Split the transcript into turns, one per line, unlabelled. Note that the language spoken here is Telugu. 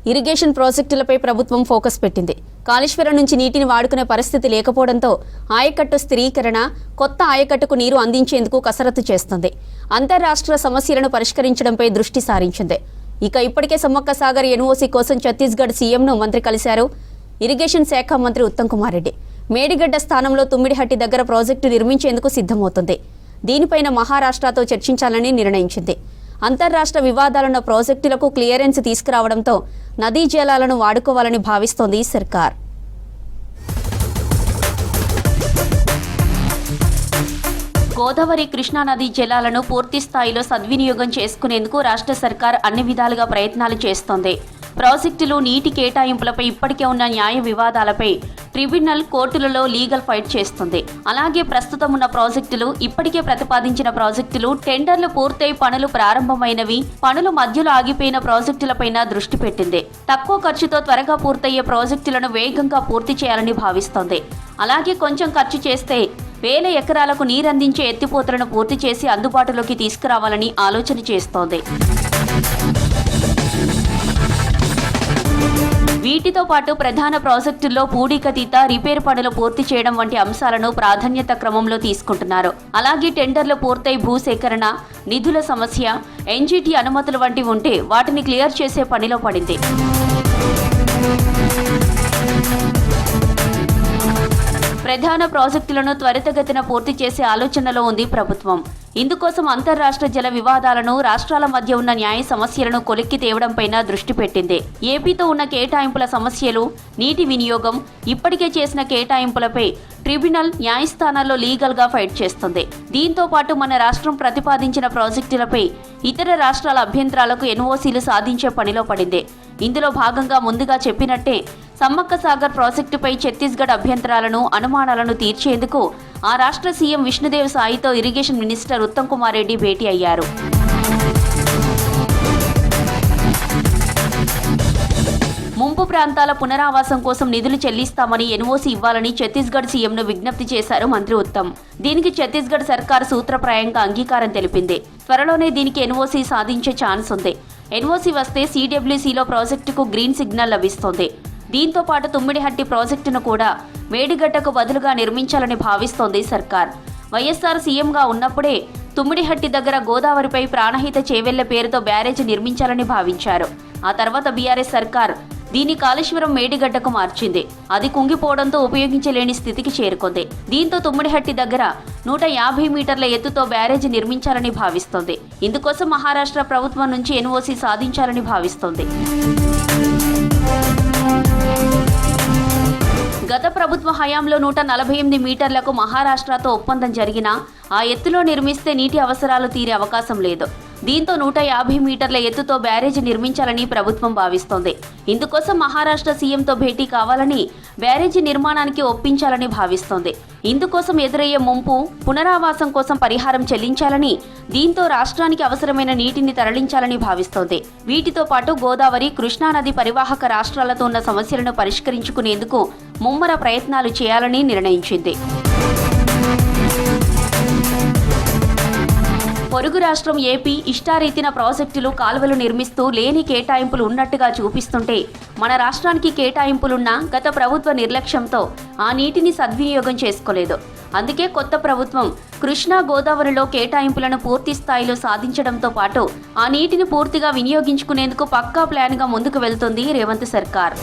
ఇరిగేషన్ ప్రాజెక్టులపై ప్రభుత్వం ఫోకస్ పెట్టింది. కాళేశ్వరం నుంచి నీటిని వాడుకునే పరిస్థితి లేకపోవడంతో ఆయకట్టు స్థిరీకరణ, కొత్త ఆయకట్టుకు నీరు అందించేందుకు కసరత్తు చేస్తుంది. అంతర్రాష్ట్ర సమస్యలను పరిష్కరించడంపై దృష్టి సారించింది. ఇప్పటికే సమ్మక్క సాగర్ ఎన్ఓసీ కోసం ఛత్తీస్గఢ్ సీఎంను మంత్రి కలిశారు. ఇరిగేషన్ శాఖ మంత్రి ఉత్తమ్ కుమార్ రెడ్డి మేడిగడ్డ స్థానంలో తుమ్మిడిహట్టి దగ్గర ప్రాజెక్టు నిర్మించేందుకు సిద్ధమవుతుంది. దీనిపైన మహారాష్ట్రతో చర్చించాలని నిర్ణయించింది. అంతర్రాష్ట్ర వివాదాలున్న ప్రాజెక్టులకు క్లియరెన్స్ తీసుకురావడంతో నదీ జలాలను వాడుకోవాలని భావిస్తోంది సర్కార్. గోదావరి, కృష్ణా నదీ జలాలను పూర్తి స్థాయిలో సద్వినియోగం చేసుకునేందుకు రాష్ట్ర సర్కార్ అన్ని విధాలుగా ప్రయత్నాలు చేస్తోంది. ప్రాజెక్టులు, నీటి కేటాయింపులపై ఇప్పటికే ఉన్న న్యాయ వివాదాలపై ట్రిబ్యునల్, కోర్టులలో లీగల్ ఫైట్ చేస్తుంది. అలాగే ప్రస్తుతం ఉన్న ప్రాజెక్టులు, ఇప్పటికే ప్రతిపాదించిన ప్రాజెక్టులు, టెండర్లు పూర్తయి పనులు ప్రారంభమైనవి, పనులు మధ్యలో ఆగిపోయిన ప్రాజెక్టులపైన దృష్టి పెట్టింది. తక్కువ ఖర్చుతో త్వరగా పూర్తయ్యే ప్రాజెక్టులను వేగంగా పూర్తి చేయాలని భావిస్తోంది. అలాగే కొంచెం ఖర్చు చేస్తే 1000 ఎకరాలకు నీరందించే ఎత్తిపోతలను పూర్తి చేసి అందుబాటులోకి తీసుకురావాలని ఆలోచన చేస్తోంది. వీటితో పాటు ప్రధాన ప్రాజెక్టుల్లో పూడికతీత, రిపేర్ పనులు పూర్తి చేయడం వంటి అంశాలను ప్రాధాన్యత క్రమంలో తీసుకుంటున్నారు. అలాగే టెండర్లు పూర్తయి భూసేకరణ, నిధుల సమస్య, ఎన్జీటీ అనుమతులు వంటివి ఉంటే వాటిని క్లియర్ చేసే పనిలో పడింది. ప్రధాన ప్రాజెక్టులను త్వరితగతిన పూర్తి చేసే ఆలోచనలో ఉంది ప్రభుత్వం. ఇందుకోసం అంతర్రాష్ట్ర జల వివాదాలను, రాష్ట్రాల మధ్య ఉన్న న్యాయ సమస్యలను కొలిక్కి తేవడంపైన దృష్టి పెట్టింది. ఏపీతో ఉన్న కేటాయింపుల సమస్యలు, నీటి వినియోగం, ఇప్పటికే చేసిన కేటాయింపులపై ట్రిబ్యునల్, న్యాయస్థానాల్లో లీగల్గా ఫైట్ చేస్తుంది. దీంతో పాటు మన రాష్ట్రం ప్రతిపాదించిన ప్రాజెక్టులపై ఇతర రాష్ట్రాల అభ్యంతరాలకు ఎన్ఓసీలు సాధించే పనిలో పడింది. ఇందులో భాగంగా ముందుగా చెప్పినట్టే సమ్మక్క సాగర్ ప్రాజెక్టుపై ఛత్తీస్గఢ్ అభ్యంతరాలను, అనుమానాలను తీర్చేందుకు ఆ రాష్ట్ర సీఎం విష్ణుదేవ్ సాయితో ఇరిగేషన్ మినిస్టర్ ఉత్తమ్ కుమార్ రెడ్డి భేటీ అయ్యారు. ముంపు ప్రాంతాల పునరావాసం కోసం నిధులు చెల్లిస్తామని ఎన్ఓసీ ఇవ్వాలని ఛత్తీస్గఢ్ సీఎంను విజ్ఞప్తి చేశారు మంత్రి ఉత్తమ్. దీనికి ఛత్తీస్గఢ్ సర్కార్ సూత్రప్రాయంగా అంగీకారం తెలిపింది. త్వరలోనే దీనికి ఎన్ఓసీ సాధించే ఛాన్స్ ఉంది. ఎన్ఓసీ వస్తే సిడబ్ల్యూసీలో ప్రాజెక్టుకు గ్రీన్ సిగ్నల్ లభిస్తోంది. దీంతో పాటు తుమ్మిడిహట్టి ప్రాజెక్టును కూడా మేడిగడ్డకు బదులుగా నిర్మించాలని భావిస్తోంది సర్కార్. వైఎస్ఆర్ సీఎంగా ఉన్నప్పుడే తుమ్మిడిహట్టి దగ్గర గోదావరిపై ప్రాణహిత చేవెళ్ల పేరుతో బ్యారేజీ నిర్మించాలని భావించారు. ఆ తర్వాత బీఆర్ఎస్ సర్కార్ దీన్ని కాళేశ్వరం మేడిగడ్డకు మార్చింది. అది కుంగిపోవడంతో ఉపయోగించలేని స్థితికి చేరుకుంది. దీంతో తుమ్మిడిహట్టి దగ్గర 150 మీటర్ల ఎత్తుతో బ్యారేజీ నిర్మించాలని భావిస్తోంది. ఇందుకోసం మహారాష్ట్ర ప్రభుత్వం నుంచి ఎన్ఓసీ సాధించాలని భావిస్తోంది. గత ప్రభుత్వ హయాంలో 148 మీటర్లకు మహారాష్ట్రతో ఒప్పందం జరిగినా ఆ ఎత్తులో నిర్మిస్తే నీటి అవసరాలు తీరే అవకాశం లేదు. దీంతో 150 మీటర్ల ఎత్తుతో బ్యారేజీ నిర్మించాలని ప్రభుత్వం భావిస్తోంది. ఇందుకోసం మహారాష్ట్ర సీఎంతో భేటీ కావాలని, బ్యారేజీ నిర్మాణానికి ఒప్పించాలని భావిస్తోంది. ఇందుకోసం ఎదురయ్యే ముంపు, పునరావాసం కోసం పరిహారం చెల్లించాలని, దీంతో రాష్ట్రానికి అవసరమైన నీటిని తరలించాలని భావిస్తోంది. వీటితో పాటు గోదావరి, కృష్ణా నది పరివాహక రాష్ట్రాలతో ఉన్న సమస్యలను పరిష్కరించుకునేందుకు ముమ్మర ప్రయత్నాలు చేయాలని నిర్ణయించింది. పొరుగు రాష్ట్రం ఏపీ ఇష్టారీతిన ప్రాజెక్టులు, కాలువలు నిర్మిస్తూ లేని కేటాయింపులు ఉన్నట్టుగా చూపిస్తుంటే మన రాష్ట్రానికి కేటాయింపులున్నా గత ప్రభుత్వ నిర్లక్ష్యంతో ఆ నీటిని సద్వినియోగం చేసుకోలేదు. అందుకే కొత్త ప్రభుత్వం కృష్ణా, గోదావరిలో కేటాయింపులను పూర్తి స్థాయిలో సాధించడంతో పాటు ఆ నీటిని పూర్తిగా వినియోగించుకునేందుకు పక్కా ప్లాన్గా ముందుకు వెళ్తుంది రేవంత్ సర్కార్.